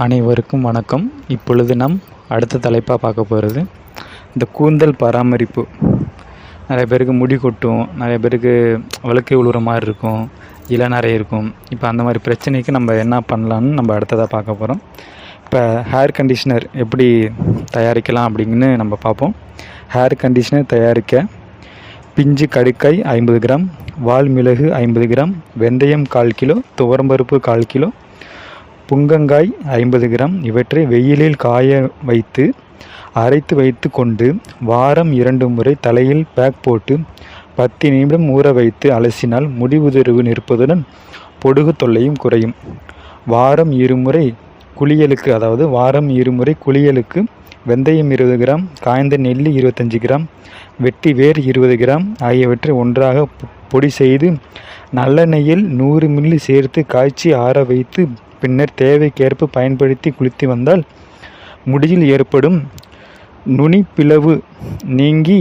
அனைவருக்கும் வணக்கம். இப்பொழுது நாம் அடுத்த தலைப்பாக பார்க்க போகிறது இந்த கூந்தல் பராமரிப்பு. நிறைய பேருக்கு முடி கொட்டும், நிறைய பேருக்கு வழுக்கை விழுற மாதிரி இருக்கும், இளநரை இருக்கும். இப்போ அந்த மாதிரி பிரச்சனைக்கு நம்ம என்ன பண்ணலான்னு நம்ம அடுத்ததாக பார்க்க போகிறோம். இப்போ ஹேர் கண்டிஷ்னர் எப்படி தயாரிக்கலாம் அப்படிங்கன்னு நம்ம பார்ப்போம். ஹேர் கண்டிஷ்னர் தயாரிக்க பிஞ்சு கடுக்காய் 50 கிராம், வால் மிளகு 50 கிராம், வெந்தயம் 1/4 கிலோ, துவரம்பருப்பு 1/4 கிலோ, புங்கங்காய் 50 கிராம் இவற்றை வெயிலில் காய வைத்து அரைத்து வைத்து கொண்டு வாரம் 2 முறை தலையில் பேக் போட்டு 10 நிமிடம் ஊற வைத்து அலசினால் முடி உதிர்வு நிற்பதுடன் பொடுகு தொல்லையும் குறையும். வாரம் 2 முறை குளியலுக்கு, அதாவது வாரம் 2 முறை குளியலுக்கு வெந்தயம் 20 கிராம், காய்ந்த நெல்லி 25 கிராம், வெட்டி வேர் 20 கிராம் ஆகியவற்றை ஒன்றாக பொடி செய்து நல்லெண்ணெயில் 100 மில்லி சேர்த்து காய்ச்சி ஆற வைத்து பின்னர் தேவைக்கேற்ப பயன்படுத்தி குளித்து வந்தால் முடியில் ஏற்படும் நுனி பிளவு நீங்கி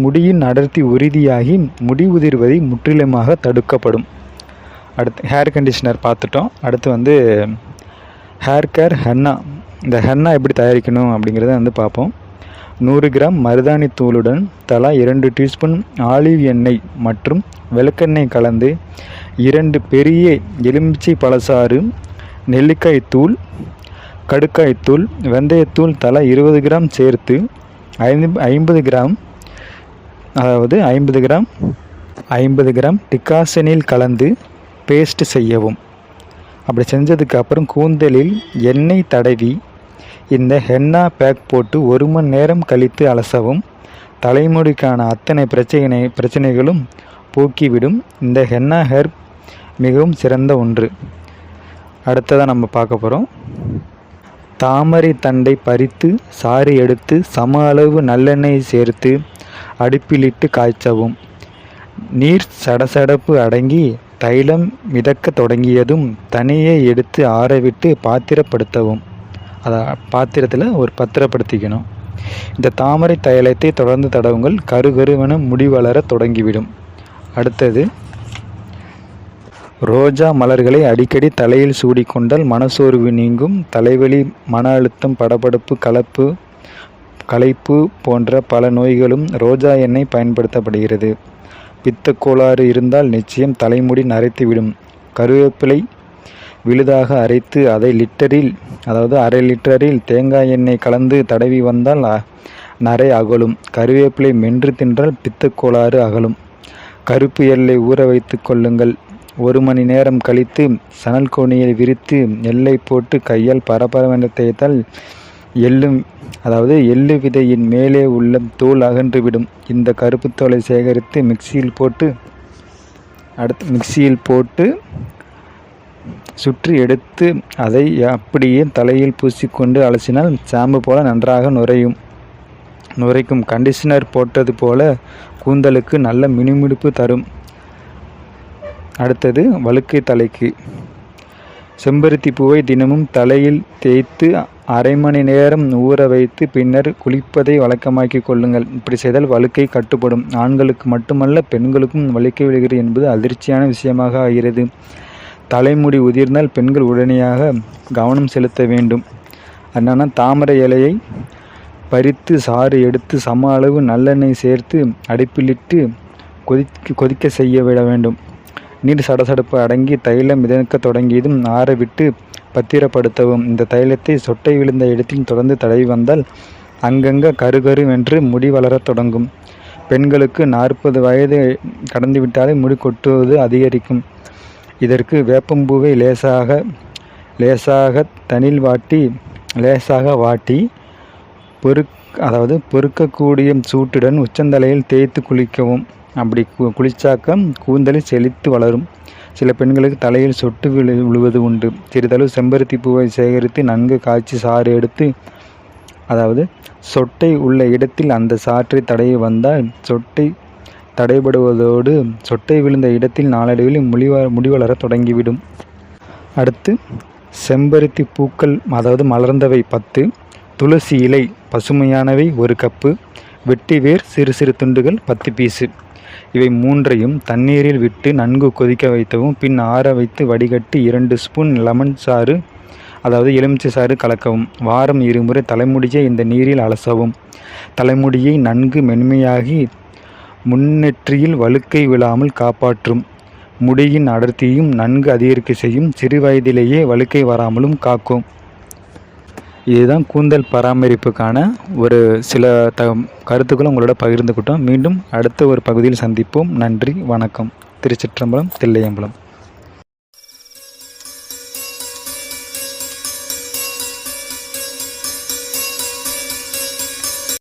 முடியின் அடர்த்தி உறுதியாகி முடி உதிர்வதை முற்றிலுமாக தடுக்கப்படும். அடுத்து ஹேர் கண்டிஷ்னர் பார்த்துட்டோம். அடுத்து ஹேர் கேர் ஹென்னா. இந்த ஹென்னா எப்படி தயாரிக்கணும் அப்படிங்கிறத பார்ப்போம். 100 கிராம் மருதாணி தூளுடன் தலா 2 டீஸ்பூன் ஆலிவ் எண்ணெய் மற்றும் விளக்கெண்ணெய் கலந்து 2 பெரிய எலுமிச்சை பழச்சாறு, நெல்லிக்காய் தூள், கடுக்காய் தூள், வெந்தயத்தூள் தலா 20 கிராம் சேர்த்து 50 கிராம் டிகாசனில் கலந்து பேஸ்ட் செய்யவும். அப்படி செஞ்சதுக்கு அப்புறம் கூந்தலில் எண்ணெய் தடவி இந்த ஹென்னா பேக் போட்டு 1 மணி நேரம் கழித்து அலசவும். தலைமுடிக்கான அத்தனை பிரச்சனைகளும் போக்கிவிடும். இந்த ஹென்னா ஹேர் மிகவும் சிறந்த ஒன்று. அடுத்ததாக நம்ம பார்க்க போகிறோம். தாமரை தண்டை பறித்து சாறு எடுத்து சம அளவு நல்லெண்ணெய் சேர்த்து அடுப்பிலிட்டு காய்ச்சவும். நீர் சடசடப்பு அடங்கி தைலம் மிதக்க தொடங்கியதும் தனியே எடுத்து ஆறவிட்டு பாத்திரப்படுத்தவும். பாத்திரத்தில் ஒரு பத்திரப்படுத்திக்கணும். இந்த தாமரை தைலத்தை தொடர்ந்து தடவுங்கள். கருகருவென முடி வளர தொடங்கிவிடும். அடுத்தது ரோஜா மலர்களை அடிக்கடி தலையில் சூடிக்கொண்டால் மனசோர்வு நீங்கும். தலைவலி, மன அழுத்தம், படபடப்பு, களைப்பு போன்ற பல நோய்களும் ரோஜா எண்ணெய் பயன்படுத்தப்படுகிறது. பித்த கோளாறு இருந்தால் நிச்சயம் தலைமுடி நரைத்துவிடும். கருவேப்பிலை விழுதாக அரைத்து அதை அரை லிட்டரில் தேங்காய் எண்ணெய் கலந்து தடவி வந்தால் நரை அகலும். கருவேப்பிலை மென்று தின்றால் பித்தக்கோளாறு அகலும். கருப்பு எள்ளை ஊற வைத்து கொள்ளுங்கள். 1 மணி நேரம் கழித்து சணல் கோணியை விரித்து எள்ளை போட்டு கையால் பரபரவென தேய்த்தால் எள்ளு விதையின் மேலே உள்ள தோல் அகன்றுவிடும். இந்த கருப்பு தோலை சேகரித்து மிக்சியில் போட்டு சுற்றி எடுத்து அதை அப்படியே தலையில் பூசிக்கொண்டு அலசினால் ஷாம்பு போல நன்றாக நுரைக்கும். கண்டிஷனர் போட்டது போல கூந்தலுக்கு நல்ல மினுமினுப்பு தரும். அடுத்தது வழுக்கை தலைக்கு. செம்பருத்தி பூவை தினமும் தலையில் தேய்த்து 1/2 மணி நேரம் ஊற வைத்து பின்னர் குளிப்பதை வழக்கமாக்கி கொள்ளுங்கள். இப்படி செய்தால் வழுக்கை கட்டுப்படும். ஆண்களுக்கு மட்டுமல்ல, பெண்களுக்கும் வழுக்கை விழுகிறது என்பது அதிர்ச்சியான விஷயமாக ஆகிறது. தலைமுடி உதிர்ந்தால் பெண்கள் உடனடியாக கவனம் செலுத்த வேண்டும். என்னன்னா, தாமரை இலையை பறித்து சாறு எடுத்து சம அளவு நல்லெண்ணெய் சேர்த்து அடுப்பிலிட்டு கொதிக்க செய்ய விட வேண்டும். நீர் சடசடப்பு அடங்கி தைலம் மிதக்க தொடங்கியதும் ஆற விட்டு பத்திரப்படுத்தவும். இந்த தைலத்தை சொட்டை விழுந்த இடத்தில் தொடர்ந்து தடவி வந்தால் அங்கங்க கருகருவென்று முடி வளரத் தொடங்கும். பெண்களுக்கு 40 வயது கடந்துவிட்டாலே முடி கொட்டுவது அதிகரிக்கும். இதற்கு வேப்பம்பூவை லேசாக தனில் வாட்டி பொறுக்கக்கூடிய சூட்டுடன் உச்சந்தலையில் தேய்த்து குளிக்கவும். அப்படி குளிச்சாக்க கூந்தலில் செழித்து வளரும். சில பெண்களுக்கு தலையில் சொட்டு விழுவது உண்டு. சிறிதளவு செம்பருத்தி பூவை சேகரித்து நன்கு காய்ச்சி சாறு எடுத்து சொட்டை உள்ள இடத்தில் அந்த சாற்றை தடவி வந்தால் சொட்டை தடைபடுவதோடு சொட்டை விழுந்த இடத்தில் நாளடைவில் முடி வளர தொடங்கிவிடும். அடுத்து செம்பருத்தி பூக்கள் மலர்ந்தவை 10, துளசி இலை பசுமையானவை 1 கப்பு, வெட்டி வேர் சிறு சிறு துண்டுகள் 10 பீஸு. இவை மூன்றையும் தண்ணீரில் விட்டு நன்கு கொதிக்க வைக்கவும். பின் ஆற வைத்து வடிகட்டி 2 ஸ்பூன் லெமன் சாறு, அதாவது எலுமிச்சை சாறு கலக்கவும். வாரம் 2 முறை தலைமுடியை இந்த நீரில் அலசவும். தலைமுடியை நன்கு மென்மையாகி முன்னெற்றியில் வழுக்கை விழாமல் காப்பாற்றும். முடியின் அடர்த்தியும் நன்கு அதிகரிக்க செய்யும். சிறு வயதிலேயே வழுக்கை வராமலும் காக்கும். இதுதான் கூந்தல் பராமரிப்புக்கான ஒரு சில கருத்துக்களும் உங்களோட பகிர்ந்துக்கிட்டோம். மீண்டும் அடுத்த ஒரு பகுதியில் சந்திப்போம். நன்றி, வணக்கம். திருச்சிற்றம்பலம், தில்லையம்பலம்.